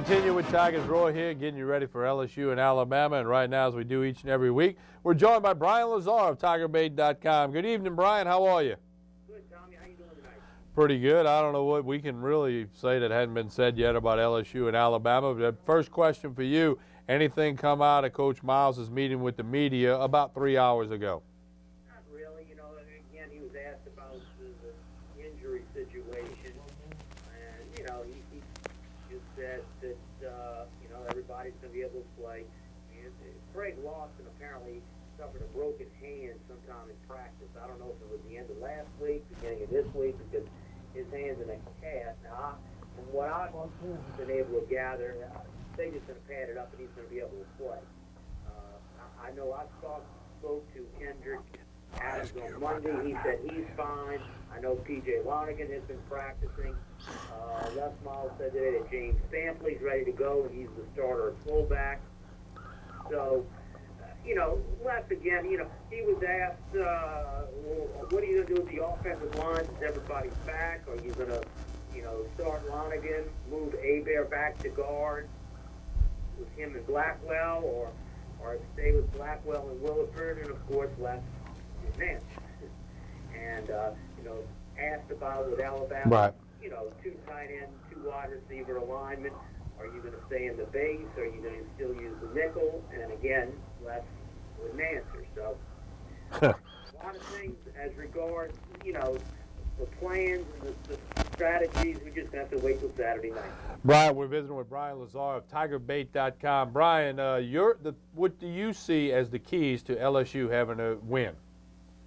continue with Tigers Roy here, getting you ready for LSU and Alabama. And right now, as we do each and every week, we're joined by Brian Lazar of TigerBait.com. Good evening, Brian. How are you? Good, Tommy. How you doing tonight? Pretty good. I don't know what we can really say that hadn't been said yet about LSU and Alabama. But the first question for you, anything come out of Coach Miles' meeting with the media about 3 hours ago? Not really. You know, again, he was asked about the injury situation. And, you know, he just said that, you know, everybody's going to be able to play. And Craig Lawson apparently suffered a broken hand sometime in practice. I don't know if it was the end of last week, beginning of this week, because his hand's in a cast. Now, from what I've been able to gather, they're just going to pad it up and he's going to be able to play. I know I spoke to Kendrick Adams on Monday. He said he's fine. I know P.J. Lonigan has been practicing. Les Miles said today that James Fampley's ready to go, and he's the starter at fullback. So, you know, Les, again, you know, he was asked, well, what are you going to do with the offensive line? Is everybody back? Are you going to, you know, start Lonigan, move Hebert back to guard with him and Blackwell, or stay with Blackwell and Williford, and, of course, Les Nance. And, you know, asked about with Alabama, right, you know, 2 tight end, 2 wide receiver alignment. Are you going to stay in the base? Are you going to still use the nickel? And again, Les wouldn't answer. So a lot of things as regards, you know, the plans and the strategies. We just have to wait till Saturday night. Brian, we're visiting with Brian Lazar of TigerBait.com. Brian, what do you see as the keys to LSU having a win?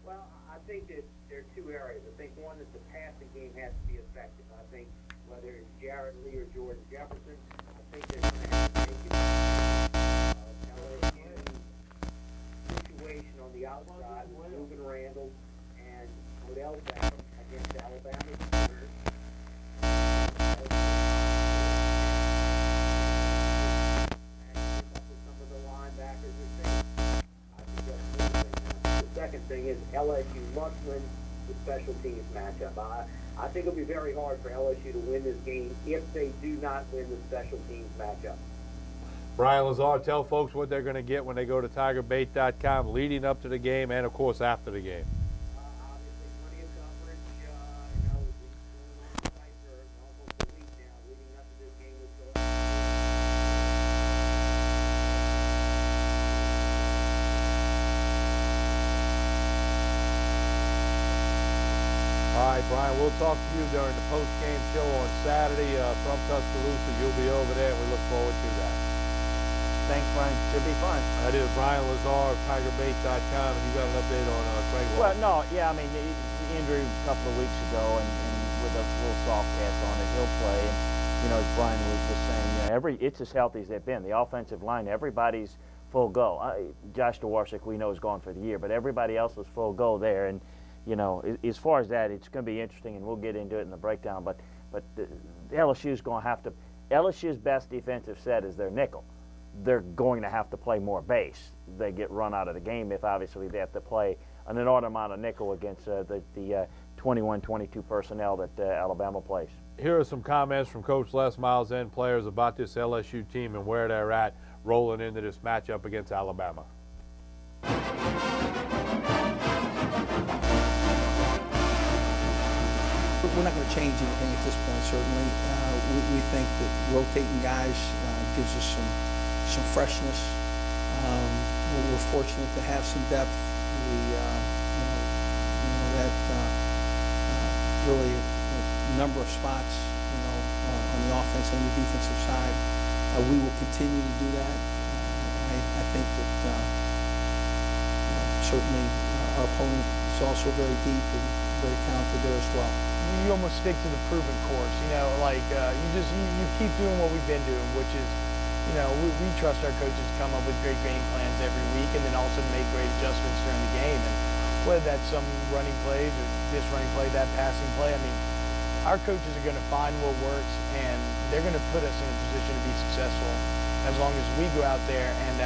Well, I think that there are 2 areas. I think one is the passing game has to be effective. I think whether it's Jared Lee or Jordan Jefferson, I think they're going to have to make it LSU situation on the outside with Ruben Randall and Odell Beckham against Alabama's corners. Some of the linebackers are saying, I think that's one thing. The second thing is LSU must win the special teams matchup. I think it'll be very hard for LSU to win this game if they do not win the special teams matchup. Brian Lazar, tell folks what they're going to get when they go to TigerBait.com leading up to the game and, of course, after the game. Obviously, plenty of coverage. You know, we've been on the site for almost a week now leading up to this game with All right, Brian, we'll talk to you during the post-game show on Saturday from Tuscaloosa. You'll be over there, and we look forward to that. Thanks, Brian. Should be fun. That is Brian Lazar of TigerBait.com, and you got an update on Craig Lawson. Well, no, yeah, I mean, the injury a couple of weeks ago, and with a little soft cast on it, he'll play. And, you know, as Brian was just saying, you know, it's as healthy as they've been. The offensive line, everybody's full go. Josh Dworsik, we know, is gone for the year, but everybody else is full go there. And, you know, as far as that, it's going to be interesting, and we'll get into it in the breakdown. But the LSU's going to have to. LSU's best defensive set is their nickel. They're going to have to play more base. They get run out of the game if obviously they have to play an enormous amount of nickel against the 21-22 personnel that Alabama plays. Here are some comments from Coach Les Miles and players about this LSU team and where they're at rolling into this matchup against Alabama. We're not going to change anything at this point, certainly. We think that rotating guys gives us some freshness. We're fortunate to have some depth. You know that really a number of spots, you know, on the offense and the defensive side. We will continue to do that. I think that certainly our opponent is also very deep and very talented there as well. You almost stick to the proven course, you know, like you keep doing what we've been doing, which is, you know, we trust our coaches to come up with great game plans every week and then also make great adjustments during the game. And whether that's some running plays or this running play, that passing play, I mean, our coaches are going to find what works and they're going to put us in a position to be successful as long as we go out there and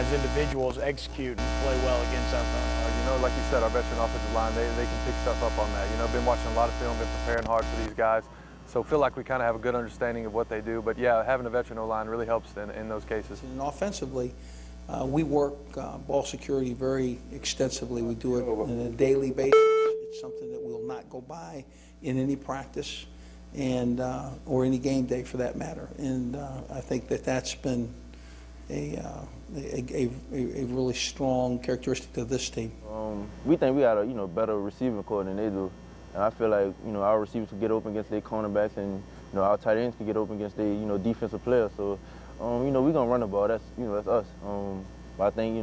as individuals execute and play well against our opponent. You know, like you said, our veteran offensive line, they can pick stuff up on that. You know, been watching a lot of film, been preparing hard for these guys. So feel like we kind of have a good understanding of what they do. But yeah, having a veteran O-line really helps in those cases. And offensively, we work ball security very extensively. We do it on a daily basis. It's something that will not go by in any practice and or any game day for that matter. And I think that that's been a really strong characteristic of this team. We think we got a better receiving core than they do. And I feel like, our receivers can get open against their cornerbacks, and, our tight ends can get open against their, defensive players. So, we're going to run the ball. That's us. But I think,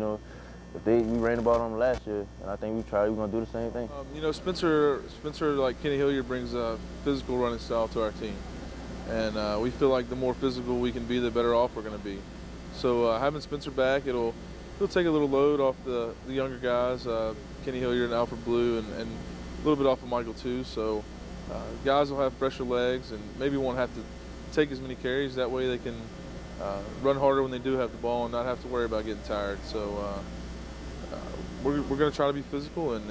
if we ran the ball on them last year, and I think we're going to do the same thing. Spencer, like Kenny Hilliard, brings a physical running style to our team. And we feel like the more physical we can be, the better off we're going to be. So having Spencer back, it'll take a little load off the younger guys, Kenny Hilliard and Alfred Blue, and a little bit off of Michael too. So guys will have fresher legs and maybe won't have to take as many carries. That way they can run harder when they do have the ball and not have to worry about getting tired. So we're going to try to be physical, and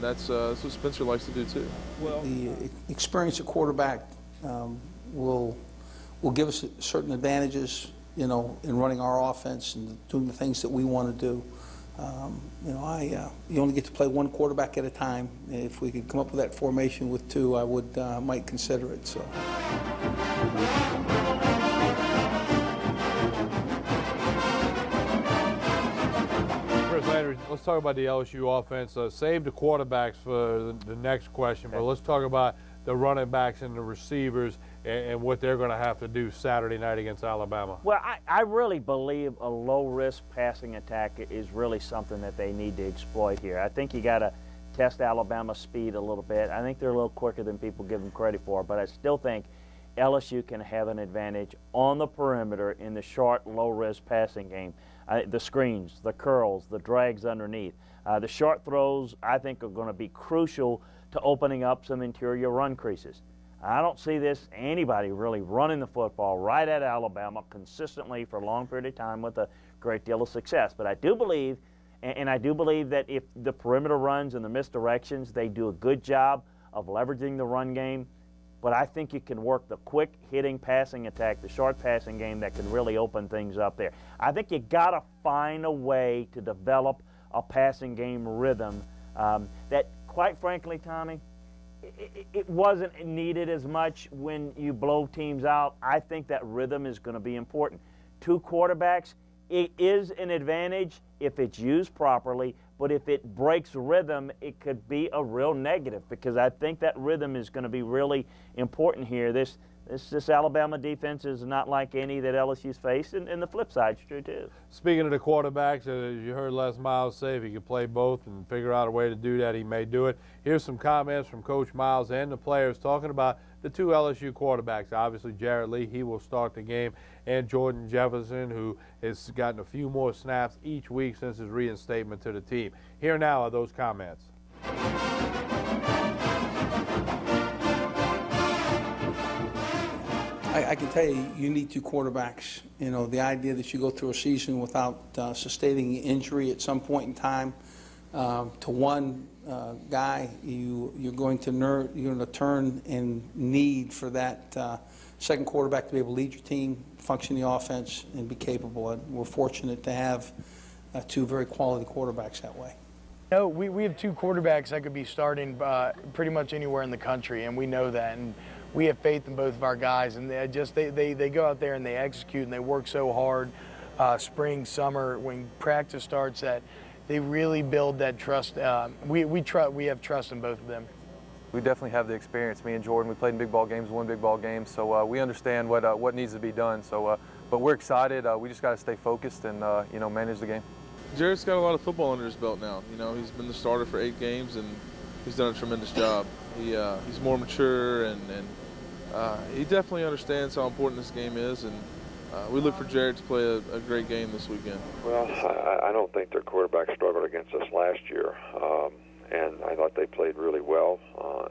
that's what Spencer likes to do too. Well, the experience at quarterback will give us certain advantages, in running our offense and doing the things that we want to do. You only get to play one quarterback at a time. If we could come up with that formation with two, I might consider it. So. Chris Landry, let's talk about the LSU offense. Save the quarterbacks for the next question, but let's talk about the running backs and the receivers and what they're going to have to do Saturday night against Alabama. Well, I really believe a low-risk passing attack is really something that they need to exploit here. I think you got to test Alabama's speed a little bit. I think they're a little quicker than people give them credit for, but I still think LSU can have an advantage on the perimeter in the short, low-risk passing game. The screens, the curls, the drags underneath. The short throws, I think, are going to be crucial to opening up some interior run creases. I don't see anybody really running the football right at Alabama consistently for a long period of time with a great deal of success. But I do believe, and I do believe that if the perimeter runs and the misdirections, they do a good job of leveraging the run game. But I think you can work the quick hitting passing attack, the short passing game that can really open things up there. I think you got to find a way to develop a passing game rhythm that, quite frankly, Tommy, it wasn't needed as much when you blow teams out. I think that rhythm is going to be important. Two quarterbacks, it is an advantage if it's used properly, but if it breaks rhythm, it could be a real negative, because I think that rhythm is going to be really important here. This Alabama defense is not like any that LSU's faced, and the flip side's true too. Speaking of the quarterbacks, as you heard Les Miles say, if he could play both and figure out a way to do that, he may do it. Here's some comments from Coach Miles and the players talking about the two LSU quarterbacks. Obviously, Jarrett Lee, he will start the game, and Jordan Jefferson, who has gotten a few more snaps each week since his reinstatement to the team. Here now are those comments. I can tell you, you need two quarterbacks. The idea that you go through a season without sustaining injury at some point in time to one guy, you're going to turn and need for that second quarterback to be able to lead your team, function the offense, and be capable. And we're fortunate to have two very quality quarterbacks that way. We have two quarterbacks that could be starting pretty much anywhere in the country, and we know that. And we have faith in both of our guys, and they go out there and they execute and they work so hard, spring, summer, when practice starts, that they really build that trust. We have trust in both of them. We definitely have the experience. Me and Jordan, we played in big ball games, won big ball games, so we understand what needs to be done. So, but we're excited. We just got to stay focused and manage the game. Jarrett's got a lot of football under his belt now. He's been the starter for 8 games, and he's done a tremendous job. He's more mature, and he definitely understands how important this game is, and we look for Jarrett to play a great game this weekend. Well, I don't think their quarterback struggled against us last year, and I thought they played really well,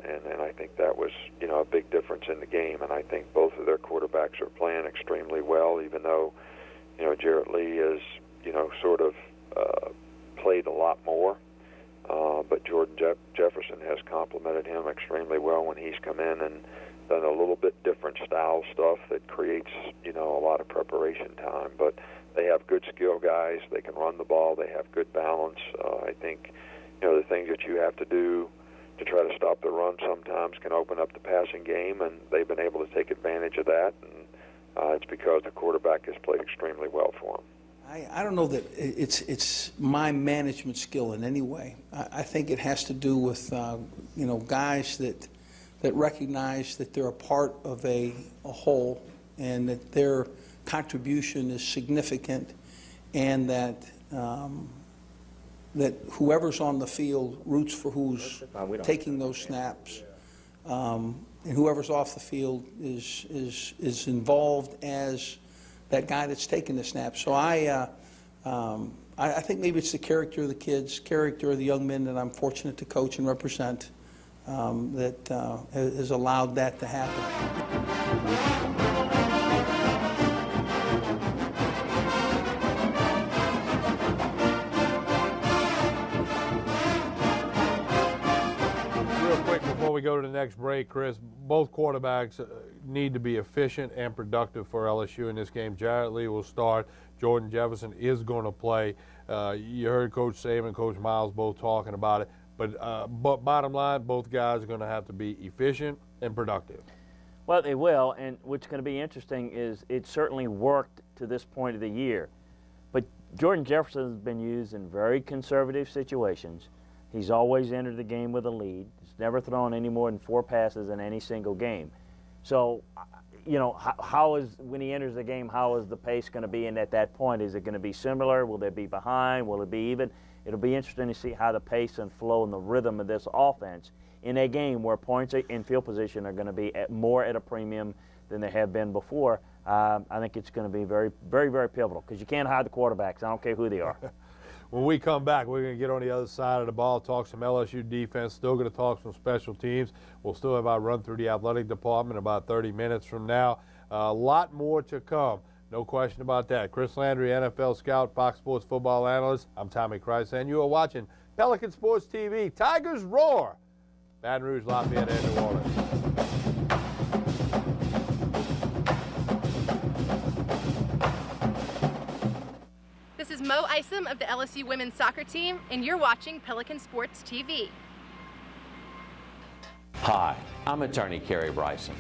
and I think that was, a big difference in the game, and I think both of their quarterbacks are playing extremely well, even though, Jarrett Lee is, sort of played a lot more. but Jordan Jefferson has complemented him extremely well when he's come in and done a little bit different style stuff that creates, a lot of preparation time. But they have good skill guys. They can run the ball. They have good balance. I think, the things that you have to do to try to stop the run sometimes can open up the passing game, and they've been able to take advantage of that. And it's because the quarterback has played extremely well for them. I don't know that it's my management skill in any way. I think it has to do with guys that recognize that they're a part of a whole, and that their contribution is significant, and that that whoever's on the field roots for who's taking those snaps, and whoever's off the field is involved as that guy that's taking the snap. So I think maybe it's the character of the kids, character of the young men that I'm fortunate to coach and represent, that has allowed that to happen. Before we go to the next break, Chris, both quarterbacks need to be efficient and productive for LSU in this game. Jarrett Lee will start. Jordan Jefferson is going to play. You heard Coach Saban, Coach Miles both talking about it. But bottom line, both guys are going to have to be efficient and productive. Well, they will, and what's going to be interesting is it certainly worked to this point of the year. But Jordan Jefferson has been used in very conservative situations. He's always entered the game with a lead. He's never thrown any more than 4 passes in any single game. So, how is, when he enters the game, how is the pace going to be? And at that point, is it going to be similar? Will they be behind? Will it be even? It'll be interesting to see how the pace and flow and the rhythm of this offense in a game where points in field position are going to be more at a premium than they have been before. I think it's going to be very, very, very pivotal, because you can't hide the quarterbacks. I don't care who they are. When we come back, we're going to get on the other side of the ball, talk some LSU defense, still going to talk some special teams. We'll still have our run through the athletic department about 30 minutes from now. A lot more to come. No question about that. Chris Landry, NFL scout, Fox Sports football analyst. I'm Tommy Christ, and you are watching Pelican Sports TV. Tigers roar. Baton Rouge, Lafayette, and New Orleans. This is Mo Isom of the LSU women's soccer team, and you're watching Pelican Sports TV. Hi, I'm attorney Kerry Bryson.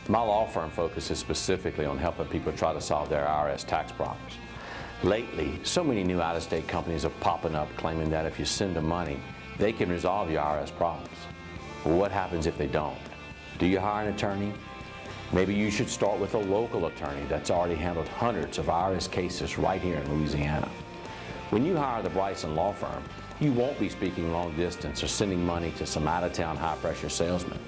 My law firm focuses specifically on helping people try to solve their IRS tax problems. Lately, so many new out-of-state companies are popping up claiming that if you send them money, they can resolve your IRS problems. Well, what happens if they don't? Do you hire an attorney? Maybe you should start with a local attorney that's already handled hundreds of IRS cases right here in Louisiana. When you hire the Bryson Law Firm, you won't be speaking long distance or sending money to some out-of-town high-pressure salesman.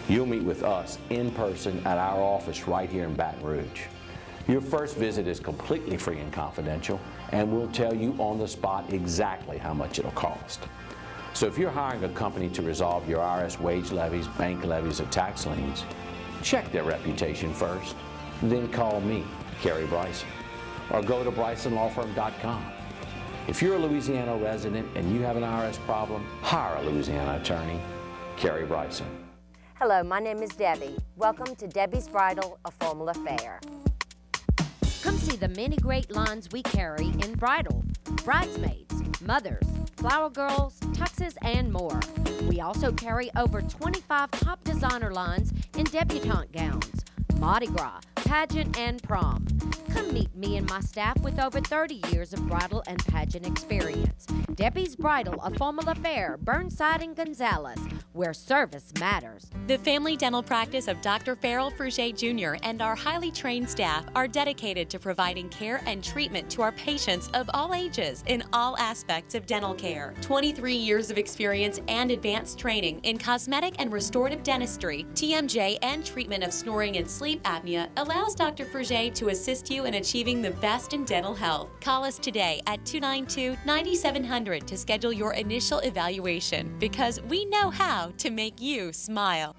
You'll meet with us in person at our office right here in Baton Rouge. Your first visit is completely free and confidential, and we'll tell you on the spot exactly how much it'll cost. So if you're hiring a company to resolve your IRS wage levies, bank levies, or tax liens, check their reputation first, then call me, Kerry Bryson, or go to BrysonLawFirm.com. If you're a Louisiana resident and you have an IRS problem, hire a Louisiana attorney, Kerry Bryson. Hello, my name is Debbie. Welcome to Debbie's Bridal, a formal affair. Come see the many great lines we carry in bridal, bridesmaids, mothers, flower girls, tuxes, and more. We also carry over 25 top designer lines in debutante gowns, Mardi Gras, pageant, and prom. Come meet me and my staff with over 30 years of bridal and pageant experience. Debbie's Bridal, a formal affair, Burnside and Gonzales, where service matters. The family dental practice of Dr. Farrell Fruget Jr. and our highly trained staff are dedicated to providing care and treatment to our patients of all ages in all aspects of dental care. 23 years of experience and advanced training in cosmetic and restorative dentistry, TMJ, and treatment of snoring and sleep apnea allows Dr. Fruget to assist you in achieving the best in dental health. Call us today at 292-9700 to schedule your initial evaluation, because we know how to make you smile.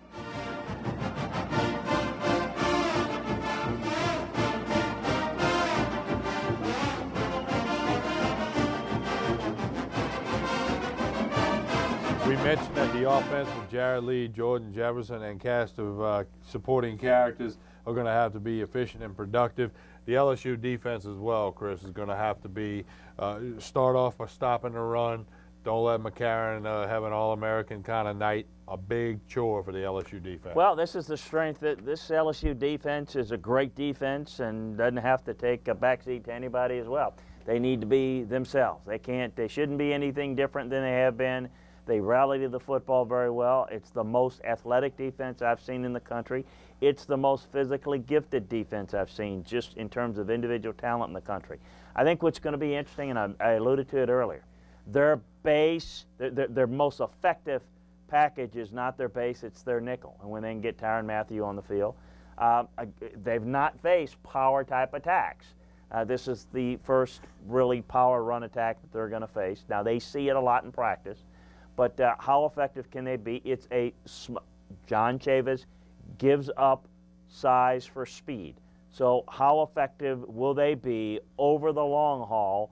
We mentioned that the offense with Jared Lee, Jordan Jefferson, and cast of supporting characters are going to have to be efficient and productive. The LSU defense as well, Chris, is going to have to be start off by stopping the run. Don't let McCarron have an All-American kind of night. A big chore for the LSU defense. Well, this is the strength that this LSU defense is a great defense and doesn't have to take a backseat to anybody as well. They need to be themselves. They shouldn't be anything different than they have been. They rally to the football very well. It's the most athletic defense I've seen in the country. It's the most physically gifted defense I've seen, just in terms of individual talent in the country. I think what's going to be interesting, and I alluded to it earlier, their base, their most effective package is not their base, it's their nickel. And when they can get Tyrann Mathieu on the field, they've not faced power type attacks. This is the first really power run attack that they're going to face. Now, they see it a lot in practice, but how effective can they be? It's John Chavis gives up size for speed. So how effective will they be over the long haul?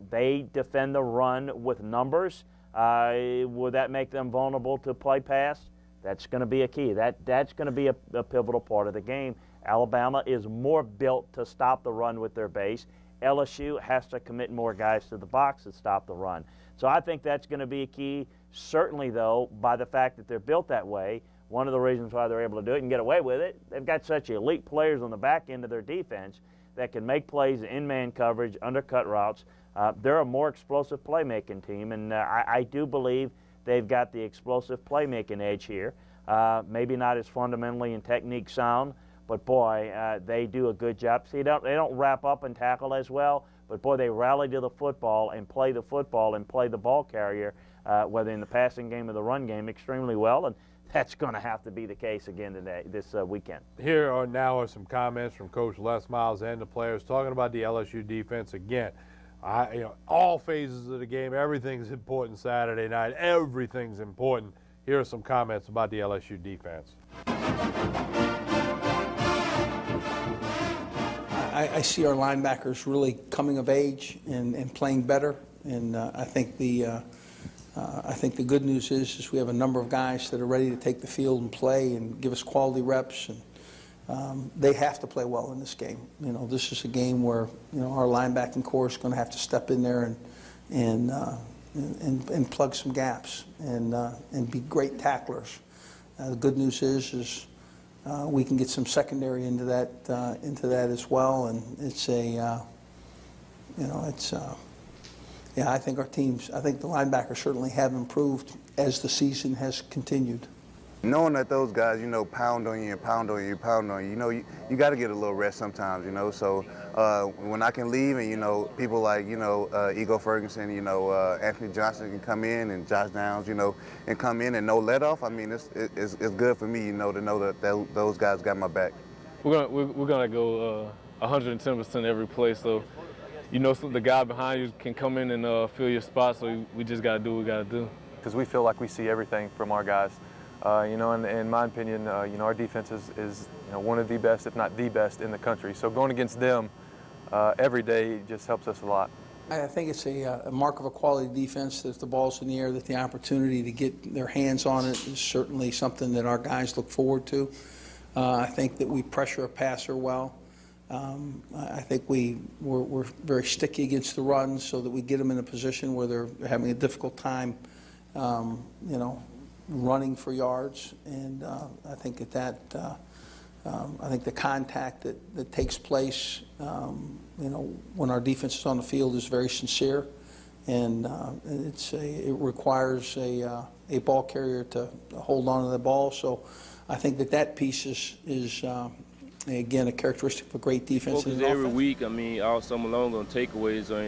They defend the run with numbers. Will that make them vulnerable to play pass? That's going to be a key. That's going to be a pivotal part of the game. Alabama is more built to stop the run with their base. LSU has to commit more guys to the box to stop the run. So I think that's going to be a key. Certainly, though, by the fact that they're built that way, one of the reasons why they're able to do it and get away with it, they've got such elite players on the back end of their defense that can make plays in man coverage, undercut routes. They're a more explosive playmaking team, and I do believe they've got the explosive playmaking edge here. Maybe not as fundamentally and technique sound, but boy, they do a good job. See, they don't wrap up and tackle as well, but boy, they rally to the football and play the ball carrier, whether in the passing game or the run game, extremely well, and that's going to have to be the case again today, this weekend. Here are now some comments from Coach Les Miles and the players talking about the LSU defense again. All phases of the game, everything's important Saturday night. Everything's important. Here are some comments about the LSU defense. I see our linebackers really coming of age and playing better, and I think the good news is we have a number of guys that are ready to take the field and play and give us quality reps, and they have to play well in this game. This is a game where our linebacking core is going to have to step in there and plug some gaps and be great tacklers. The good news is we can get some secondary into that as well, and it's yeah, I think the linebackers certainly have improved as the season has continued. Knowing that those guys, pound on you and pound on you and pound on you, you got to get a little rest sometimes, So when I can leave and, people like, Ego Ferguson, Anthony Johnson can come in and Josh Downs, and come in and no let off, I mean, it's good for me, to know that those guys got my back. We're gonna go 110% every play, so so the guy behind you can come in and fill your spot, so we just got to do what we got to do. Because we feel like we see everything from our guys. And in my opinion, our defense is one of the best, if not the best, in the country. So going against them every day just helps us a lot. I think it's a mark of a quality defense that if the ball's in the air, that the opportunity to get their hands on it is certainly something that our guys look forward to. I think that we pressure a passer well. I think we're very sticky against the run so that we get them in a position where they're having a difficult time, running for yards. And I think I think the contact that takes place, when our defense is on the field is very sincere, and it requires a ball carrier to hold on to the ball. So I think that piece is again, a characteristic of a great defense. Focus every week. I mean, all summer long on takeaways or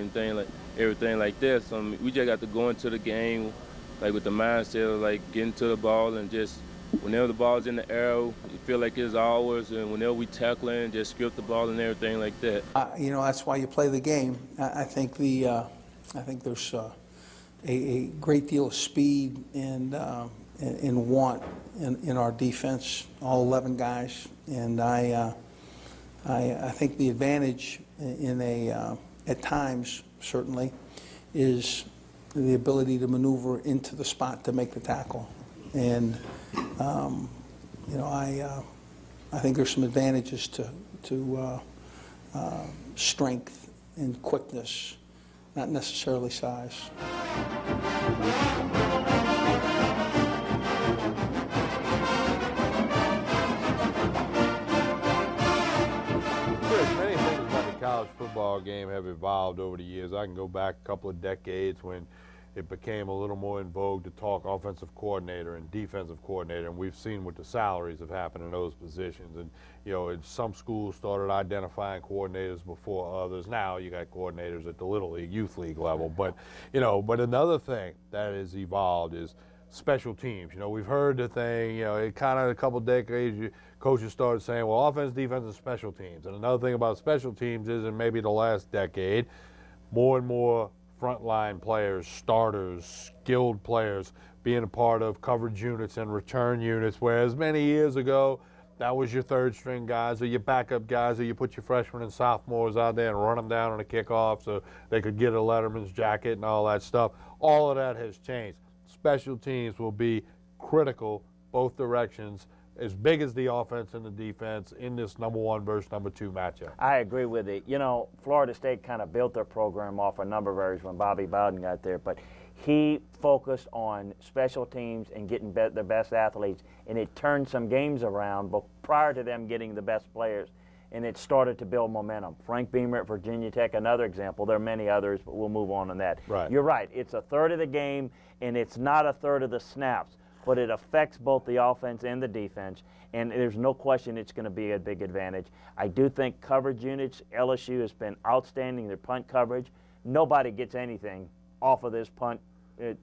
everything like that. So we just got to go into the game with the mindset of getting to the ball and just whenever the ball's in the air, you feel like it's ours, and whenever we tackling, just script the ball and everything like that. That's why you play the game. I think there's a great deal of speed and want in our defense, all 11 guys, and I think the advantage at times certainly is the ability to maneuver into the spot to make the tackle. And you know, I think there's some advantages to strength and quickness, not necessarily size. College football game have evolved over the years. I can go back a couple of decades when it became a little more in vogue to talk offensive coordinator and defensive coordinator, and we've seen what the salaries have happened in those positions. And you know, some schools started identifying coordinators before others. Now you got coordinators at the Little League, Youth League level. But you know, but another thing that has evolved is special teams. You know, we've heard the thing, you know, it kind of a couple decades, coaches started saying, well, offense, defense, and special teams. And another thing about special teams is, in maybe the last decade, more and more frontline players, starters, skilled players being a part of coverage units and return units, whereas many years ago, that was your third string guys or your backup guys, or you put your freshmen and sophomores out there and run them down on a kickoff so they could get a letterman's jacket and all that stuff. All of that has changed. Special teams will be critical both directions, as big as the offense and the defense in this #1 versus #2 matchup. I agree with it. You know, Florida State kind of built their program off a number of areas when Bobby Bowden got there, but he focused on special teams and getting the best athletes, and it turned some games around but prior to them getting the best players, and it started to build momentum. Frank Beamer at Virginia Tech, another example. There are many others, but we'll move on that. Right. You're right. It's a third of the game, and it's not a third of the snaps, but it affects both the offense and the defense, and there's no question it's going to be a big advantage. I do think coverage units, LSU has been outstanding, their punt coverage. Nobody gets anything off of this punt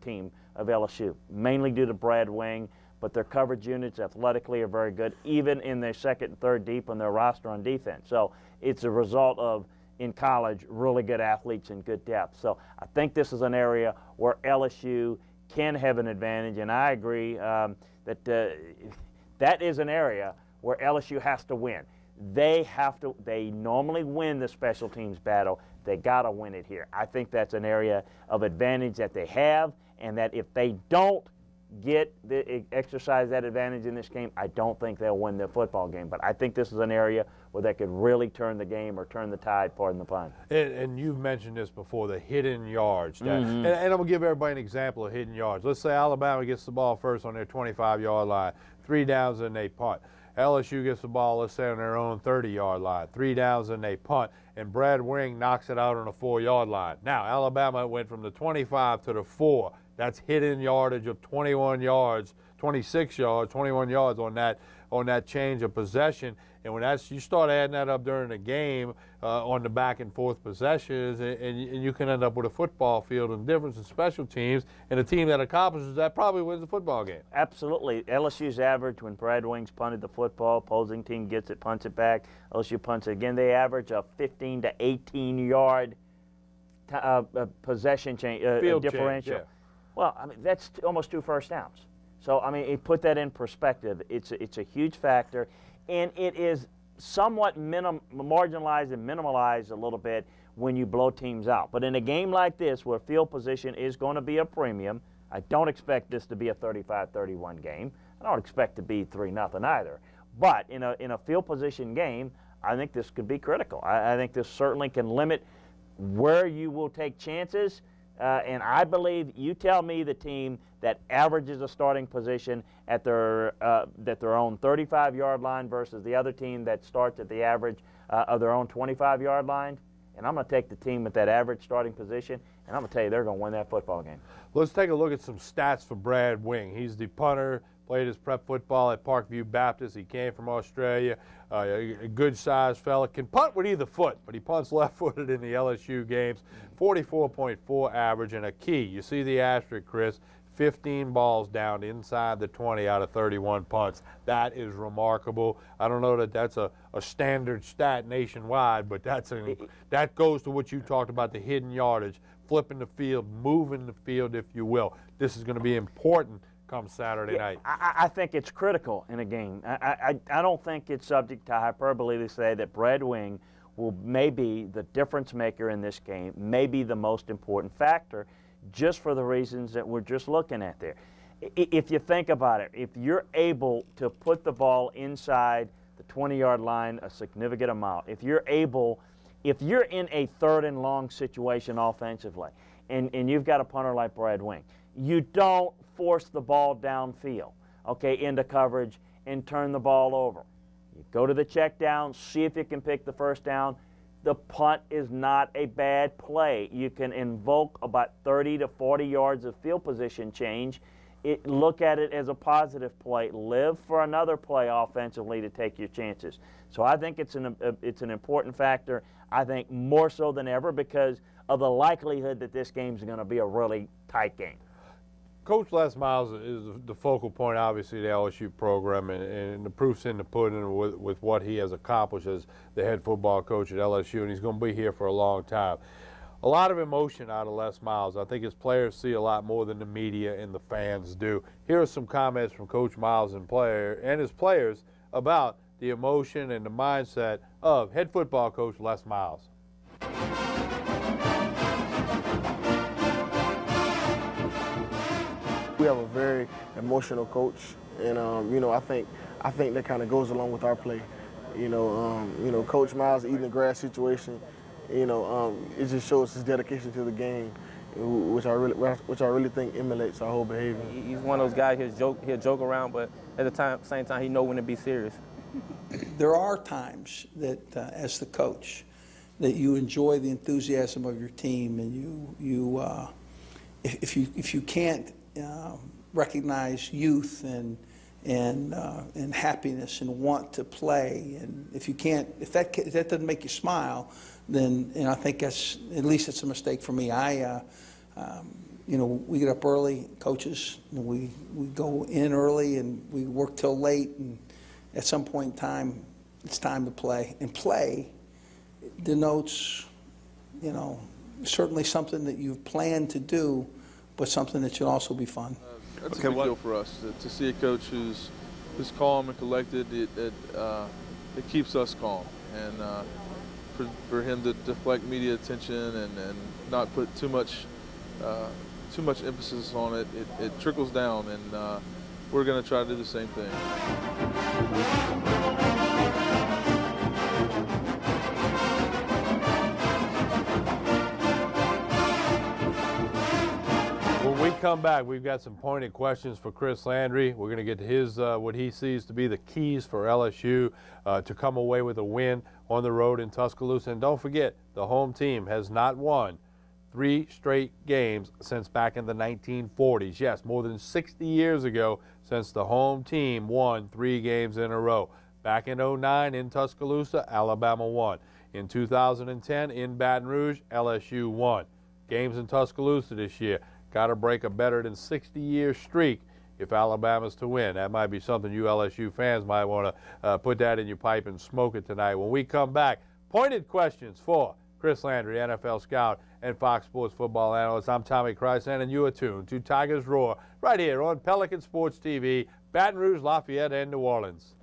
team of LSU, mainly due to Brad Wing, but their coverage units athletically are very good, even in their second and third deep on their roster on defense. So it's a result of, in college, really good athletes and good depth. So I think this is an area where LSU can have an advantage, and I agree that that is an area where LSU has to win. They normally win the special teams battle. They got to win it here. I think that's an area of advantage that they have, and that if they don't exercise that advantage in this game, I don't think they'll win the football game. But I think this is an area where they could really turn the game or turn the tide, pardon the pun. And you've mentioned this before, the hidden yards. And I'm going to give everybody an example of hidden yards. Let's say Alabama gets the ball first on their 25-yard line, 3 downs and they punt. LSU gets the ball, let's say, on their own 30-yard line, 3 downs and they punt, and Brad Wing knocks it out on the 4-yard line. Now, Alabama went from the 25 to the 4. That's hidden yardage of 21 yards, 26 yards, 21 yards on that change of possession. And when you start adding that up during the game on the back and forth possessions, and you can end up with a football field and difference in special teams, and a team that accomplishes that probably wins the football game. Absolutely. LSU's average when Brad Wing's punted the football, opposing team gets it, punts it back, LSU punts it again. They average a 15 to 18 yard possession field differential. Change, yeah. Well, I mean, that's almost 2 first downs. So, I mean, put that in perspective. It's a huge factor, and it is somewhat marginalized and minimalized a little bit when you blow teams out. But in a game like this, where field position is going to be a premium, I don't expect this to be a 35-31 game. I don't expect it to be 3-0 either. But in a field position game, I think this could be critical. I think this certainly can limit where you will take chances. And I believe, you tell me the team that averages a starting position at their own 35-yard line versus the other team that starts at the average of their own 25-yard line, and I'm going to take the team at that average starting position, and I'm going to tell you they're going to win that football game. Let's take a look at some stats for Brad Wing. He's the punter, played his prep football at Parkview Baptist. He came from Australia, a good-sized fella. Can punt with either foot, but he punts left-footed in the LSU games. 44.4 average, and a key. You see the asterisk, Chris. 15 balls down inside the 20 out of 31 punts. That is remarkable. I don't know that that's a standard stat nationwide, but that goes to what you talked about, the hidden yardage, flipping the field, moving the field, if you will. This is going to be important come Saturday night. I think it's critical in a game. I don't think it's subject to hyperbole to say that Brad Wing may be the difference maker in this game, may be the most important factor, just for the reasons that we're just looking at there. If you think about it, if you're able to put the ball inside the 20-yard line a significant amount, if you're in a 3rd and long situation offensively, and you've got a punter like Brad Wing, you don't force the ball downfield, okay, into coverage and turn the ball over. You go to the check down, see if you can pick the first down. The punt is not a bad play. You can invoke about 30 to 40 yards of field position change. Look at it as a positive play. Live for another play offensively to take your chances. So I think it's an important factor. I think more so than ever because of the likelihood that this game's going to be a really tight game. Coach Les Miles is the focal point, obviously, of the LSU program, and the proof's in the pudding with what he has accomplished as the head football coach at LSU, and he's going to be here for a long time. A lot of emotion out of Les Miles. I think his players see a lot more than the media and the fans do. Here are some comments from Coach Miles and his players about the emotion and the mindset of head football coach Les Miles. We have a very emotional coach, and you know, I think that kind of goes along with our play. You know, Coach Miles eating the grass situation. You know, it just shows his dedication to the game, which I really think emulates our whole behavior. He's one of those guys he'll joke around, but at the same time he know when to be serious. There are times that, as the coach, that you enjoy the enthusiasm of your team, and if you can't recognize youth and happiness and want to play, and if that doesn't make you smile, then I think at least it's a mistake for me. You know, we get up early, coaches, and we go in early and we work till late, and at some point in time, it's time to play. And play denotes, you know, certainly something that you've planned to do, but something that should also be fun. That's a big deal for us to see a coach who's calm and collected. It keeps us calm, and for him to deflect media attention and not put too much emphasis on it, it trickles down, and we're going to try to do the same thing. When we come back, we've got some pointed questions for Chris Landry. We're going to get to his what he sees to be the keys for LSU to come away with a win on the road in Tuscaloosa. And don't forget, the home team has not won 3 straight games since back in the 1940s. Yes, more than 60 years ago since the home team won 3 games in a row. Back in '09 in Tuscaloosa, Alabama won. In 2010 in Baton Rouge, LSU won. Games in Tuscaloosa this year. Got to break a better than 60-year streak if Alabama's to win. That might be something you LSU fans might want to put that in your pipe and smoke it tonight. When we come back, pointed questions for Chris Landry, NFL scout and Fox Sports football analyst. I'm Tommy Krysan, and you are tuned to Tigers Roar right here on Pelican Sports TV, Baton Rouge, Lafayette, and New Orleans.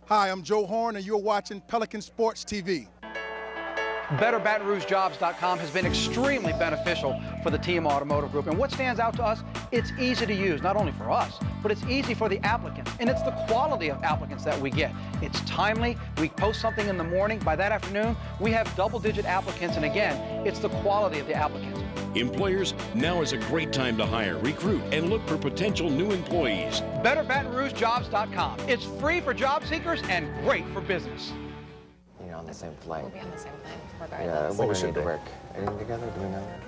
Hi, I'm Joe Horn, and you're watching Pelican Sports TV. BetterBatonRougeJobs.com has been extremely beneficial for the TM Automotive Group. And what stands out to us, it's easy to use, not only for us, but it's easy for the applicants. And it's the quality of applicants that we get. It's timely. We post something in the morning. By that afternoon, we have double-digit applicants. And again, it's the quality of the applicants. Employers, now is a great time to hire, recruit, and look for potential new employees. BetterBatonRougeJobs.com. It's free for job seekers and great for business. You're on the same flight. We'll be on the same plane, Yeah, regardless. when we should work. Anything together? Do we know that?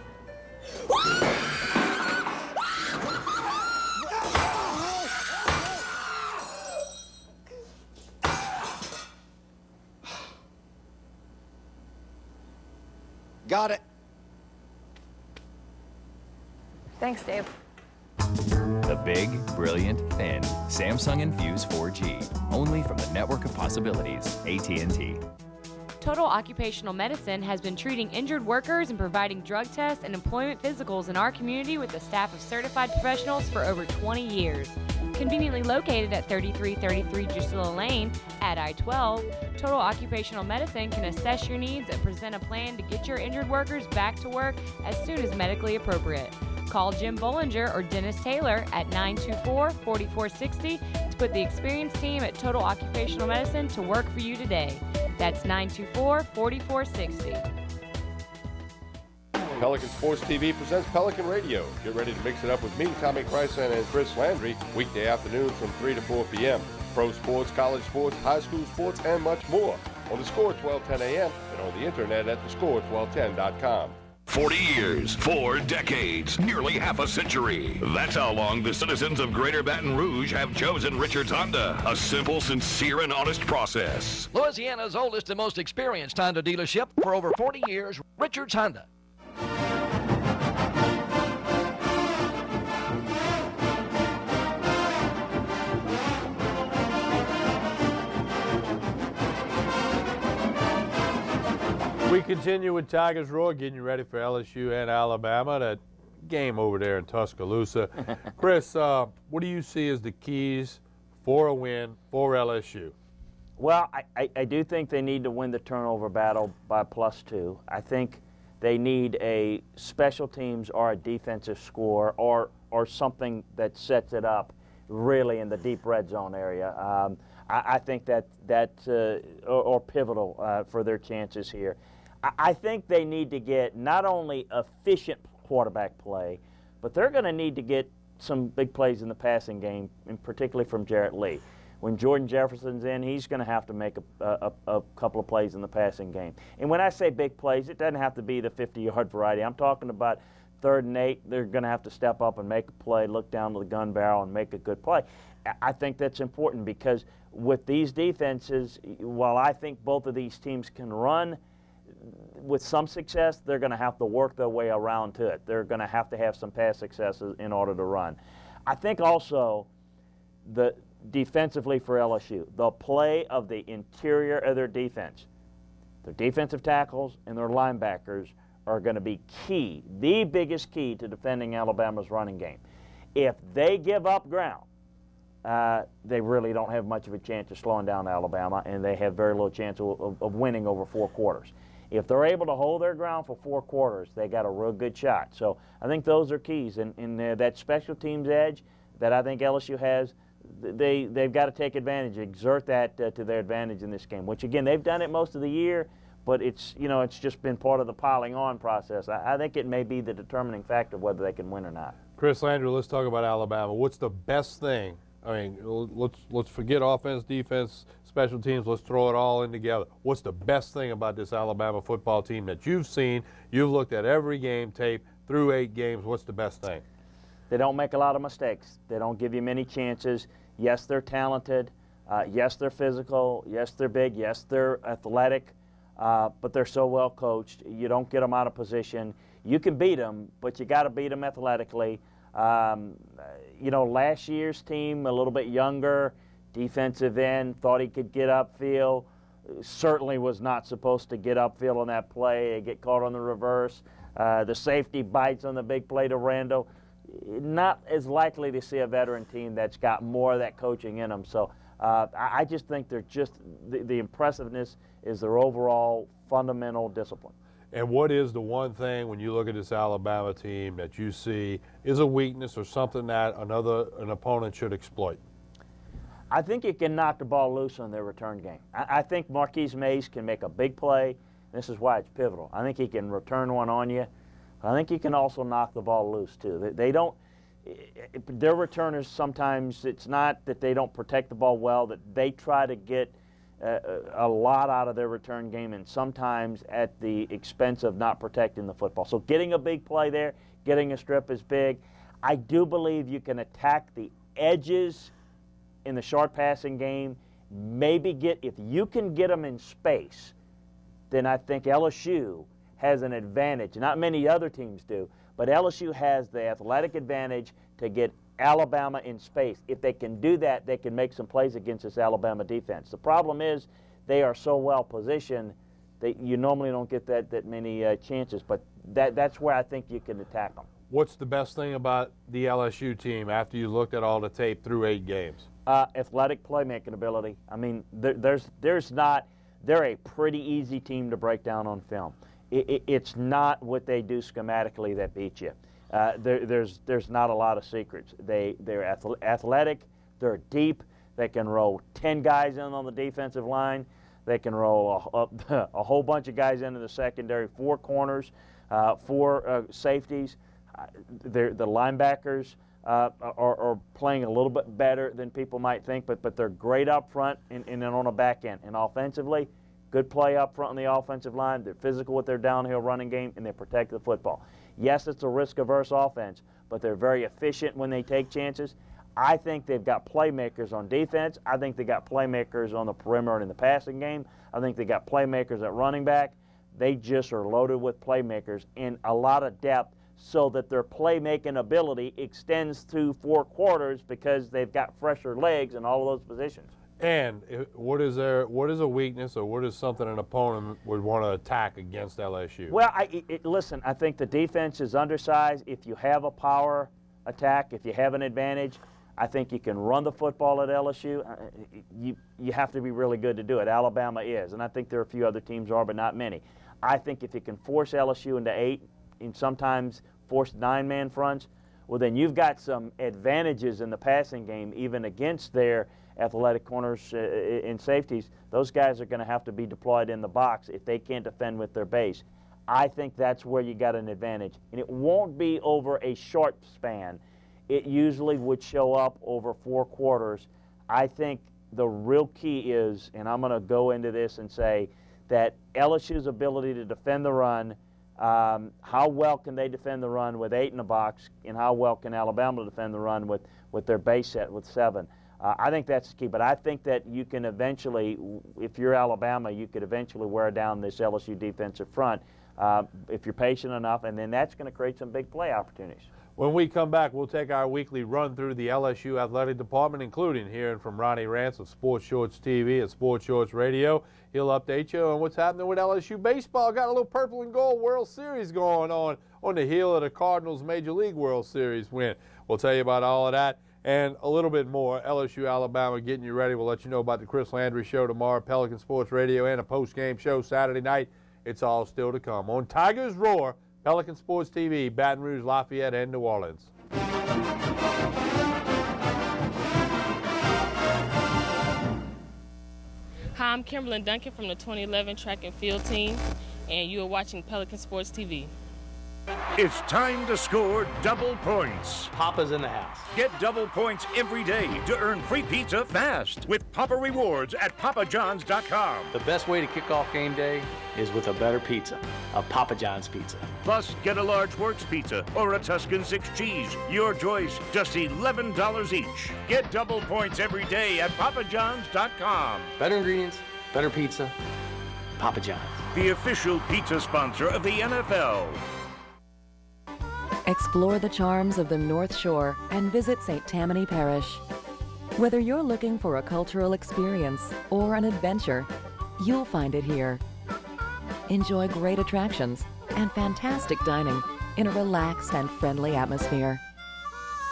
Got it. Thanks, Dave. The big, brilliant, thin Samsung Infuse 4G. Only from the network of possibilities, AT&T. Total Occupational Medicine has been treating injured workers and providing drug tests and employment physicals in our community with a staff of certified professionals for over 20 years. Conveniently located at 3333 Drusilla Lane at I-12, Total Occupational Medicine can assess your needs and present a plan to get your injured workers back to work as soon as medically appropriate. Call Jim Bollinger or Dennis Taylor at 924-4460 to put the experienced team at Total Occupational Medicine to work for you today. That's 924-4460. Pelican Sports TV presents Pelican Radio. Get ready to mix it up with me, Tommy Krysan, and Chris Landry, weekday afternoons from 3 to 4 p.m. Pro sports, college sports, high school sports, and much more. On the Score 1210 a.m. and on the internet at thescore1210.com. 40 years, 4 decades, nearly half a century. That's how long the citizens of Greater Baton Rouge have chosen Richards Honda. A simple, sincere, and honest process. Louisiana's oldest and most experienced Honda dealership for over 40 years, Richards Honda. We continue with Tigers Roar, getting you ready for LSU and Alabama, that game over there in Tuscaloosa. Chris, what do you see as the keys for a win for LSU? Well, I do think they need to win the turnover battle by +2. I think they need a special teams or a defensive score or something that sets it up really in the deep red zone area. I think that's pivotal for their chances here. I think they need to get not only efficient quarterback play, but they're going to need to get some big plays in the passing game, and particularly from Jarrett Lee. When Jordan Jefferson's in, he's going to have to make a couple of plays in the passing game. And when I say big plays, it doesn't have to be the 50-yard variety. I'm talking about 3rd and 8. They're going to have to step up and make a play, look down to the gun barrel and make a good play. I think that's important because with these defenses, while I think both of these teams can run with some success, they're going to have to work their way around to it. They're going to have some pass successes in order to run. I think also the defensively for LSU, the play of the interior of their defense, their defensive tackles and their linebackers are going to be key, the biggest key to defending Alabama's running game. If they give up ground, they really don't have much of a chance of slowing down Alabama, and they have very little chance of winning over 4 quarters. If they're able to hold their ground for 4 quarters, they got a real good shot. So I think those are keys. And that special teams edge that I think LSU has, they've got to take advantage, exert that to their advantage in this game, which, again, they've done it most of the year, but it's just been part of the piling on process. I think it may be the determining factor of whether they can win or not. Chris Landry, let's talk about Alabama. What's the best thing? I mean, let's forget offense, defense, special teams. Let's throw it all in together. What's the best thing about this Alabama football team that you've seen? You've looked at every game tape through 8 games. What's the best thing? They don't make a lot of mistakes. They don't give you many chances. Yes, they're talented. Yes, they're physical. Yes, they're big. Yes, they're athletic. But they're so well coached. You don't get them out of position. You can beat them, but you got to beat them athletically. Last year's team, a little bit younger, defensive end, thought he could get upfield. Certainly was not supposed to get upfield on that play. Get caught on the reverse. The safety bites on the big play to Randall. Not as likely to see a veteran team that's got more of that coaching in them. So I just think they're just the impressiveness is their overall fundamental discipline. And what is the one thing when you look at this Alabama team that you see is a weakness or something that an opponent should exploit? I think it can knock the ball loose on their return game. I think Marquise Mays can make a big play. This is why it's pivotal. I think he can return one on you. I think he can also knock the ball loose too. They don't. Their returners sometimes, it's not that they don't protect the ball well, that they try to get a lot out of their return game, and sometimes at the expense of not protecting the football. So getting a big play there, getting a strip is big. I do believe you can attack the edges in the short passing game. Maybe if you can get them in space, then I think LSU has an advantage. Not many other teams do, but LSU has the athletic advantage to get Alabama in space. If they can do that, they can make some plays against this Alabama defense. The problem is they are so well positioned You normally don't get that many chances, but that's where I think you can attack them. What's the best thing about the LSU team after you looked at all the tape through 8 games? Athletic playmaking ability. I mean, they're a pretty easy team to break down on film. It's not what they do schematically that beats you. There's not a lot of secrets. They're athletic, they're deep, they can roll 10 guys in on the defensive line, they can roll a whole bunch of guys into the secondary, 4 corners, 4 safeties. The linebackers are playing a little bit better than people might think, but they're great up front and then on the back end. And offensively, good play up front on the offensive line. They're physical with their downhill running game, and they protect the football. Yes, it's a risk-averse offense, but they're very efficient when they take chances. I think they've got playmakers on defense. I think they got playmakers on the perimeter and in the passing game. I think they got playmakers at running back. They just are loaded with playmakers and a lot of depth so that their playmaking ability extends through 4 quarters because they've got fresher legs in all of those positions. And what is a weakness, or what is something an opponent would want to attack against LSU? Well, listen, I think the defense is undersized. If you have a power attack, if you have an advantage, I think you can run the football at LSU. You have to be really good to do it. Alabama is, and I think there are a few other teams are, but not many. I think if you can force LSU into 8 and sometimes force 9-man fronts, well, then you've got some advantages in the passing game, even against their athletic corners and safeties. Those guys are going to have to be deployed in the box if they can't defend with their base. I think that's where you got an advantage. And it won't be over a short span. It usually would show up over 4 quarters. I think the real key is, and I'm going to go into this and say, that LSU's ability to defend the run, how well can they defend the run with 8 in the box, and how well can Alabama defend the run with their base set with 7. I think that's the key, but I think that you can eventually, if you're Alabama, you could eventually wear down this LSU defensive front if you're patient enough, and then that's going to create some big play opportunities. When we come back, we'll take our weekly run through the LSU athletic department, including hearing from Ronnie Rance of Sports Shorts TV and Sports Shorts Radio. He'll update you on what's happening with LSU baseball. Got a little purple and gold World Series going on the heel of the Cardinals Major League World Series win. We'll tell you about all of that and a little bit more. LSU Alabama getting you ready. We'll let you know about the Chris Landry Show tomorrow, Pelican Sports Radio, and a post-game show Saturday night. It's all still to come on Tigers Roar, Pelican Sports TV, Baton Rouge, Lafayette, and New Orleans. Hi, I'm Kimberlyn Duncan from the 2011 track and field team, and you are watching Pelican Sports TV. It's time to score double points. Papa's in the house. Get double points every day to earn free pizza fast with Papa Rewards at papajohns.com. The best way to kick off game day is with a better pizza, a Papa John's pizza. Plus, get a large Works pizza or a Tuscan 6 cheese. Your choice, just $11 each. Get double points every day at papajohns.com. Better ingredients, better pizza, Papa John's. The official pizza sponsor of the NFL. Explore the charms of the North Shore and visit St. Tammany Parish. Whether you're looking for a cultural experience or an adventure, you'll find it here. Enjoy great attractions and fantastic dining in a relaxed and friendly atmosphere.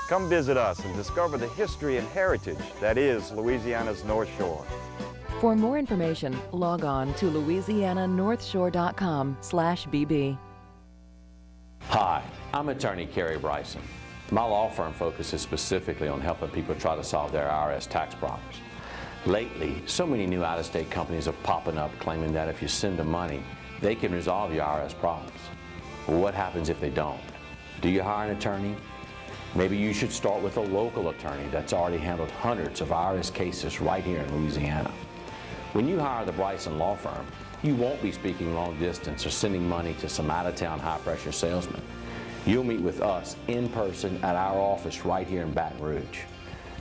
Come visit us and discover the history and heritage that is Louisiana's North Shore. For more information, log on to louisiananorthshore.com/bb. Hi, I'm attorney Kerry Bryson. My law firm focuses specifically on helping people try to solve their IRS tax problems. Lately, so many new out-of-state companies are popping up claiming that if you send them money, they can resolve your IRS problems. Well, what happens if they don't? Do you hire an attorney? Maybe you should start with a local attorney that's already handled hundreds of IRS cases right here in Louisiana. When you hire the Bryson Law Firm, you won't be speaking long distance or sending money to some out-of-town high-pressure salesman. You'll meet with us in person at our office right here in Baton Rouge.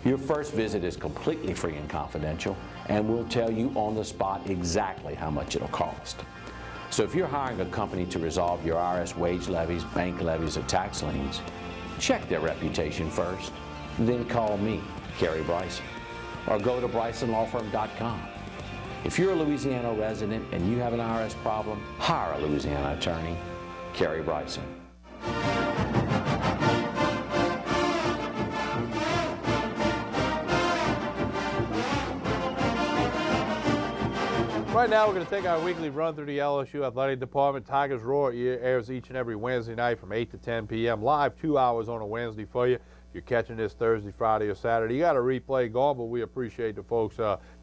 Your first visit is completely free and confidential, and we'll tell you on the spot exactly how much it'll cost. So if you're hiring a company to resolve your IRS wage levies, bank levies, or tax liens, check their reputation first, then call me, Kerry Bryson, or go to BrysonLawFirm.com. If you're a Louisiana resident and you have an IRS problem, hire a Louisiana attorney. Kerry Bryson. Right now, we're going to take our weekly run through the LSU Athletic Department. Tigers Roar airs each and every Wednesday night from 8 to 10 p.m. live, 2 hours on a Wednesday for you. If you're catching this Thursday, Friday, or Saturday, you got a replay going, but we appreciate the folks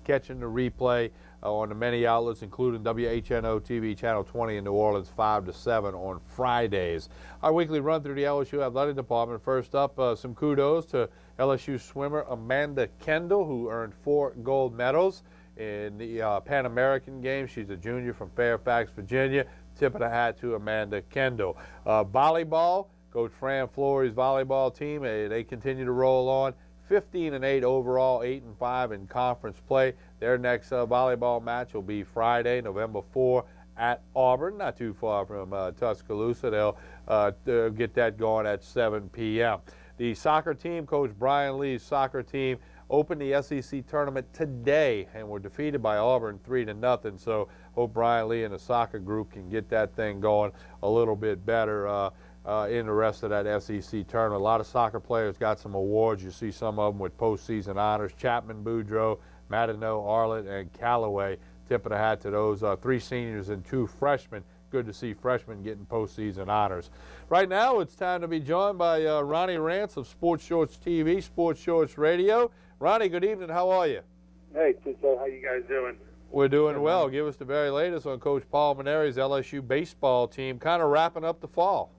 catching the replay on the many outlets, including WHNO TV Channel 20 in New Orleans, 5 to 7 on Fridays. Our weekly run through the LSU Athletic Department. First up, some kudos to LSU swimmer Amanda Kendall, who earned 4 gold medals in the Pan American Games. She's a junior from Fairfax, Virginia. Tip of the hat to Amanda Kendall. Volleyball, Coach Fran Flory's volleyball team, they continue to roll on. 15-8 overall, 8-5 in conference play. Their next volleyball match will be Friday, November 4 at Auburn, not too far from Tuscaloosa. They'll get that going at 7 p.m. The soccer team, Coach Brian Lee's soccer team, opened the SEC tournament today and were defeated by Auburn 3-0. So hope Brian Lee and the soccer group can get that thing going a little bit better in the rest of that SEC tournament. A lot of soccer players got some awards. You see some of them with postseason honors. Chapman, Boudreaux, Martineau, Arlett, and Callaway. Tip of the hat to those 3 seniors and 2 freshmen. Good to see freshmen getting postseason honors. Right now, it's time to be joined by Ronnie Rance of Sports Shorts TV, Sports Shorts Radio. Ronnie, good evening. How are you? Hey, Tito. How you guys doing? We're doing well. Give us the very latest on Coach Paul Maneri's LSU baseball team, kind of wrapping up the fall.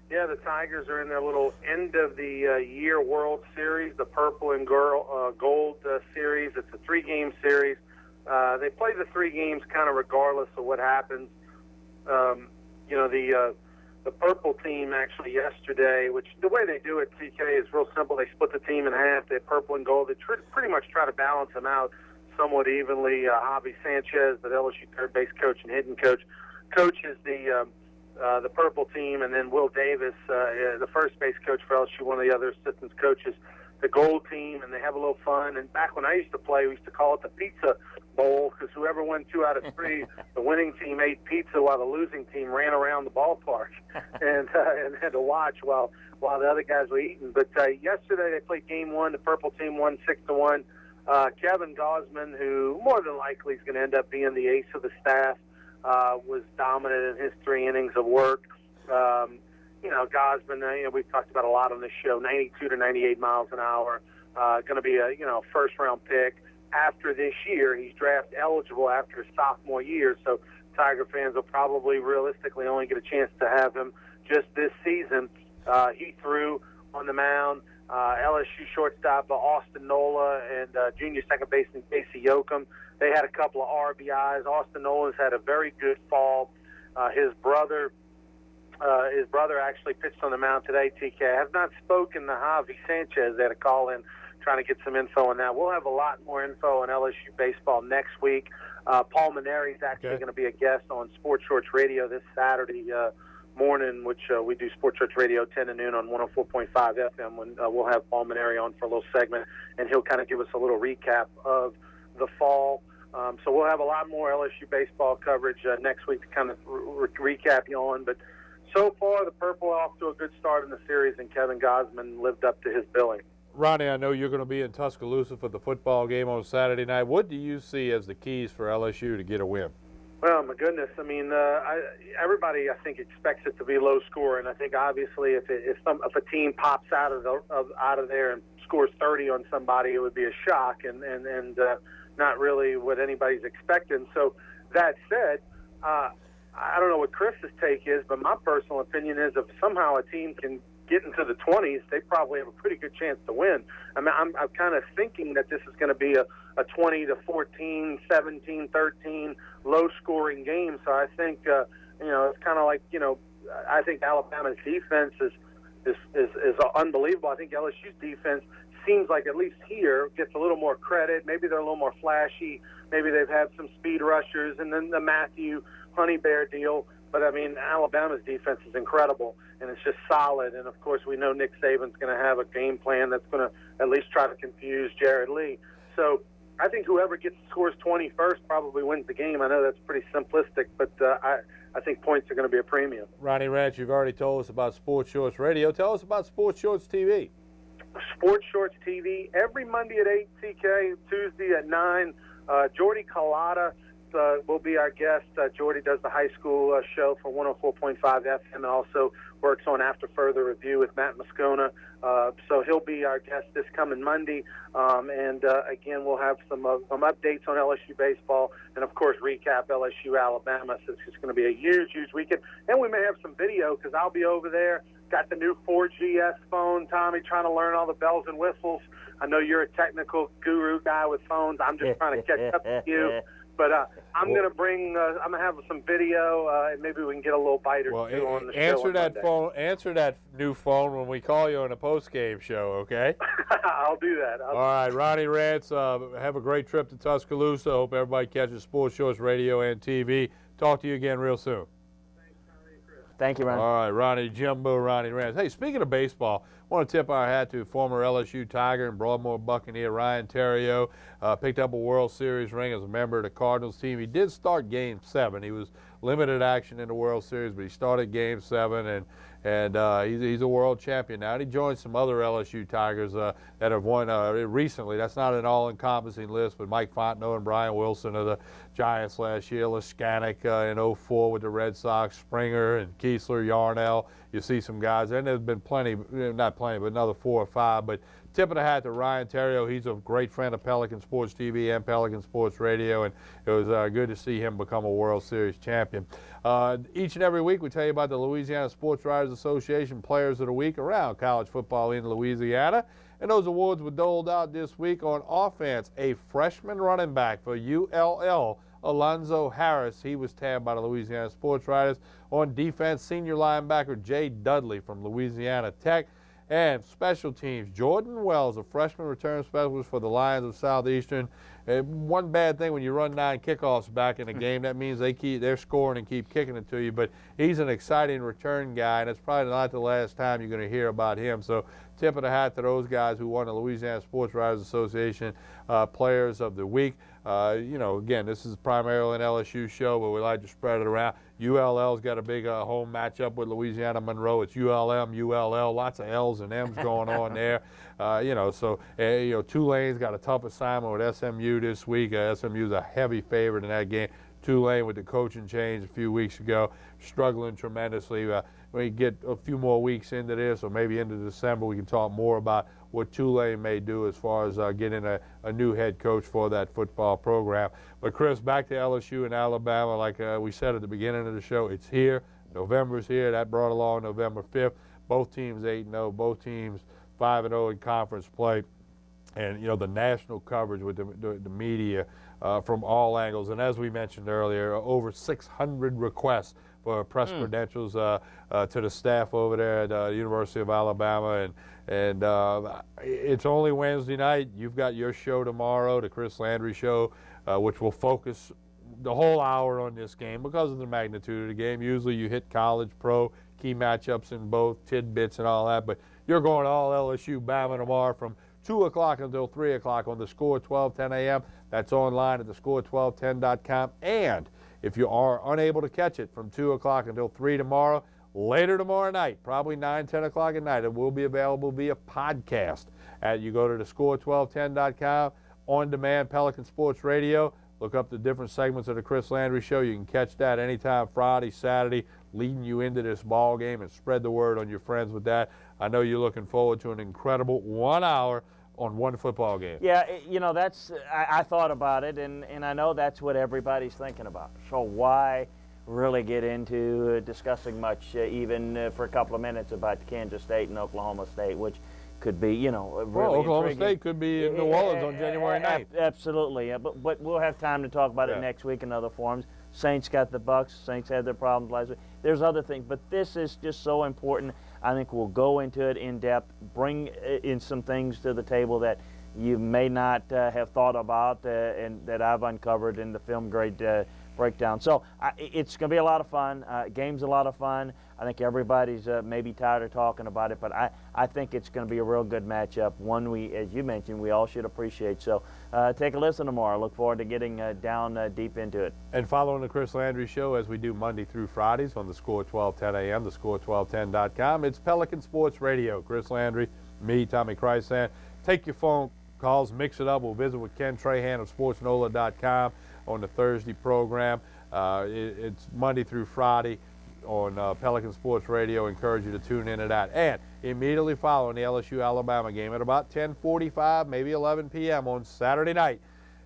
Yeah, the Tigers are in their little end-of-the-year World Series, the Purple and Gold Series. It's a 3-game series. They play the 3 games kind of regardless of what happens. You know, the Purple team actually yesterday, which the way they do it, TK, is real simple. They split the team in half. They're purple and gold. They pretty much try to balance them out somewhat evenly. Javi Sanchez, the LSU third base coach and hitting coach, coaches the purple team, and then Will Davis, the first base coach for LSU, one of the other assistants, coaches the gold team, and they have a little fun. And back when I used to play, we used to call it the Pizza Bowl, because whoever won 2 out of 3, the winning team ate pizza while the losing team ran around the ballpark and had to watch while the other guys were eating. But yesterday they played game 1. The purple team won 6-1. Kevin Gosman, who more than likely is going to end up being the ace of the staff, was dominant in his 3 innings of work. You know, Gosman, we've talked about a lot on this show, 92 to 98 miles an hour, going to be a, first-round pick. After this year, he's draft eligible after his sophomore year, so Tiger fans will probably realistically only get a chance to have him just this season. He threw on the mound. LSU shortstop Austin Nola and junior second baseman Casey Yoakum, they had a couple of RBIs. Austin Nola's had a very good fall. His brother actually pitched on the mound today, TK. I have not spoken to Javi Sanchez. They had a call in trying to get some info on that. We'll have a lot more info on LSU baseball next week. Paul Maneri is actually going to be a guest on Sports Shorts Radio this Saturday morning, which we do Sports Shorts Radio 10 to noon on 104.5 FM. When we'll have Paul Maneri on for a little segment, and he'll kind of give us a little recap of the fall. So we'll have a lot more LSU baseball coverage next week to kind of recap you on. But so far, the Purple are off to a good start in the series, and Kevin Gosman lived up to his billing. Ronnie, I know you're going to be in Tuscaloosa for the football game on Saturday night. What do you see as the keys for LSU to get a win? Well, my goodness. I mean, everybody, I think, expects it to be low scoring. I think, obviously, if a team pops out of there and scores 30 on somebody, it would be a shock and not really what anybody's expecting. So that said, I don't know what Chris's take is, but my personal opinion is if somehow a team can get into the 20s, they probably have a pretty good chance to win. I mean, I'm kind of thinking that this is going to be a 20 to 14, 17, 13 low-scoring game. So I think, it's kind of like, I think Alabama's defense is unbelievable. I think LSU's defense seems like, at least here, gets a little more credit. Maybe they're a little more flashy. Maybe they've had some speed rushers and then the Matthew Honey Bear deal. But, I mean, Alabama's defense is incredible, and it's just solid. And, of course, we know Nick Saban's going to have a game plan that's going to at least try to confuse Jared Lee. So I think whoever scores 20 first probably wins the game. I know that's pretty simplistic, but I think points are going to be a premium. Ronnie Rance, you've already told us about Sports Shorts Radio. Tell us about Sports Shorts TV. Sports Shorts TV every Monday at 8 CK, Tuesday at 9. Jordy Collada will be our guest. Jordy does the high school show for 104.5 FM and also works on After Further Review with Matt Moscona. So he'll be our guest this coming Monday. And again, we'll have some updates on LSU baseball and, of course, recap LSU Alabama. So it's going to be a huge, huge weekend. And we may have some video because I'll be over there. Got the new 4GS phone, Tommy, trying to learn all the bells and whistles. I know you're a technical guru guy with phones. I'm just trying to catch up to you. But I'm going to bring. I'm going to have some video, and maybe we can get a little bite or two on the show. Answer that new phone when we call you on a post-game show, okay? I'll do that. All right, Ronnie Rance. Have a great trip to Tuscaloosa. Hope everybody catches Sports Shorts Radio and TV. Talk to you again real soon. Thank you, Ronnie. All right, Ronnie Jumbo, Ronnie Rance. Hey, speaking of baseball, I want to tip our hat to former LSU Tiger and Broadmoor Buccaneer Ryan Theriot. Picked up a World Series ring as a member of the Cardinals team. He did start Game 7. He was limited action in the World Series, but he started Game 7, and he's a world champion now. And he joined some other LSU Tigers that have won recently. That's not an all-encompassing list, but Mike Fontenot and Brian Wilson of the Giants last year, Leskanic in 04 with the Red Sox, Springer and Kiesler, Yarnell. You see some guys, and there's been plenty, not plenty, but another 4 or 5. But tip of the hat to Ryan Theriot. He's a great friend of Pelican Sports TV and Pelican Sports Radio, and it was good to see him become a World Series champion. Each and every week we tell you about the Louisiana Sports Writers Association Players of the Week around college football in Louisiana. And those awards were doled out this week. On offense, a freshman running back for ULL, Alonzo Harris. He was tabbed by the Louisiana Sports Writers. On defense, senior linebacker Jay Dudley from Louisiana Tech. And special teams, Jordan Wells, a freshman return specialist for the Lions of Southeastern. One bad thing when you run 9 kickoffs back in a game, that means they're scoring and keep kicking it to you. But he's an exciting return guy, and it's probably not the last time you're going to hear about him. So tip of the hat to those guys who won the Louisiana Sports Writers Association Players of the Week. Again, this is primarily an LSU show, but we like to spread it around. ULL's got a big home matchup with Louisiana Monroe. It's ULM, ULL, lots of L's and M's going on there. Tulane's got a tough assignment with SMU this week. SMU's a heavy favorite in that game. Tulane with the coaching change a few weeks ago, struggling tremendously. We get a few more weeks into this, or maybe into December, we can talk more about what Tulane may do as far as getting a new head coach for that football program. But, Chris, back to LSU and Alabama. Like we said at the beginning of the show, it's here. November's here. That brought along November 5th. Both teams 8-0. Both teams 5-0 in conference play. And, the national coverage with the media from all angles. And as we mentioned earlier, over 600 requests for press credentials to the staff over there at the University of Alabama. And it's only Wednesday night. You've got your show tomorrow, the Chris Landry Show, which will focus the whole hour on this game because of the magnitude of the game. Usually you hit college, pro, key matchups in both, tidbits and all that. But you're going all LSU Bama tomorrow from 2 o'clock until 3 o'clock on the Score 1210 a.m. That's online at thescore1210.com. And if you are unable to catch it from 2 o'clock until 3 tomorrow, later tomorrow night, probably 9, 10 o'clock at night, it will be available via podcast. You go to thescore1210.com, on demand, Pelican Sports Radio. Look up the different segments of the Chris Landry Show. You can catch that anytime, Friday, Saturday, leading you into this ball game, and spread the word on your friends with that. I know you're looking forward to an incredible 1 hour on one football game. Yeah, that's I thought about it, and I know that's what everybody's thinking about. So why really get into discussing much, even for a couple of minutes, about Kansas State and Oklahoma State, which could be, really Oklahoma intriguing. State could be in New Orleans on January 9th. Absolutely, but we'll have time to talk about it next week in other forums. Saints got the Bucks. Saints had their problems last week. There's other things, but this is just so important. I think we'll go into it in depth, bring in some things to the table that you may not have thought about and that I've uncovered in the film grade breakdown. So it's going to be a lot of fun. Game's a lot of fun. I think everybody's maybe tired of talking about it, but I think it's going to be a real good matchup, one we, as you mentioned, we all should appreciate. So take a listen tomorrow. Look forward to getting down deep into it. And following the Chris Landry Show, as we do Monday through Fridays on the Score 1210 AM, the Score1210.com, it's Pelican Sports Radio. Chris Landry, me, Tommy Krysan. Take your phone calls, mix it up. We'll visit with Ken Trahan of SportsNola.com on the Thursday program. It's Monday through Friday on Pelican Sports Radio. Encourage you to tune into that. And immediately following the LSU-Alabama game at about 10:45, maybe 11 p.m. on Saturday night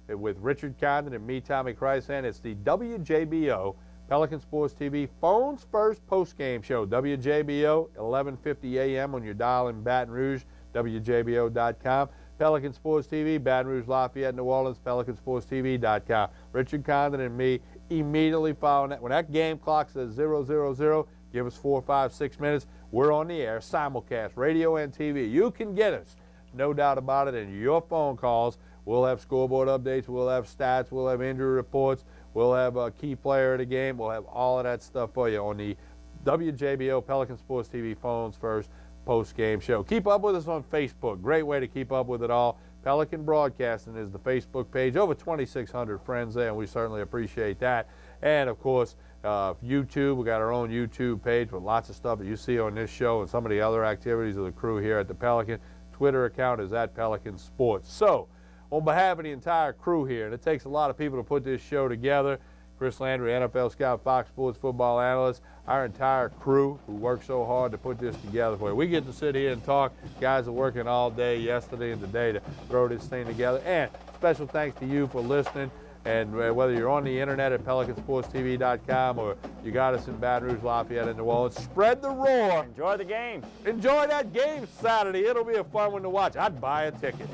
with Richard Condon and me, Tommy Krysan, it's the WJBO Pelican Sports TV Phones First postgame show. WJBO, 11:50 a.m. on your dial in Baton Rouge, WJBO.com. Pelican Sports TV, Baton Rouge, Lafayette, New Orleans, PelicanSportsTV.com. Richard Condon and me immediately following that. When that game clock says 000, give us 4, 5, 6 minutes. We're on the air, simulcast, radio and TV. You can get us, no doubt about it, and your phone calls. We'll have scoreboard updates. We'll have stats. We'll have injury reports. We'll have a key player of the game. We'll have all of that stuff for you on the WJBO Pelican Sports TV Phones First post-game show. Keep up with us on Facebook. Great way to keep up with it all. Pelican Broadcasting is the Facebook page. Over 2,600 friends there, and we certainly appreciate that. And, of course, YouTube. We got our own YouTube page with lots of stuff that you see on this show and some of the other activities of the crew here at the Pelican. Twitter account is @Pelican Sports. So, on behalf of the entire crew here, and it takes a lot of people to put this show together, Chris Landry, NFL scout, Fox Sports football analyst, our entire crew who worked so hard to put this together for you. We get to sit here and talk. Guys are working all day yesterday and today to throw this thing together. And special thanks to you for listening. And whether you're on the internet at PelicanSportsTV.com or you got us in Baton Rouge, Lafayette, and New Orleans, spread the roar. Enjoy the game. Enjoy that game Saturday. It'll be a fun one to watch. I'd buy a ticket.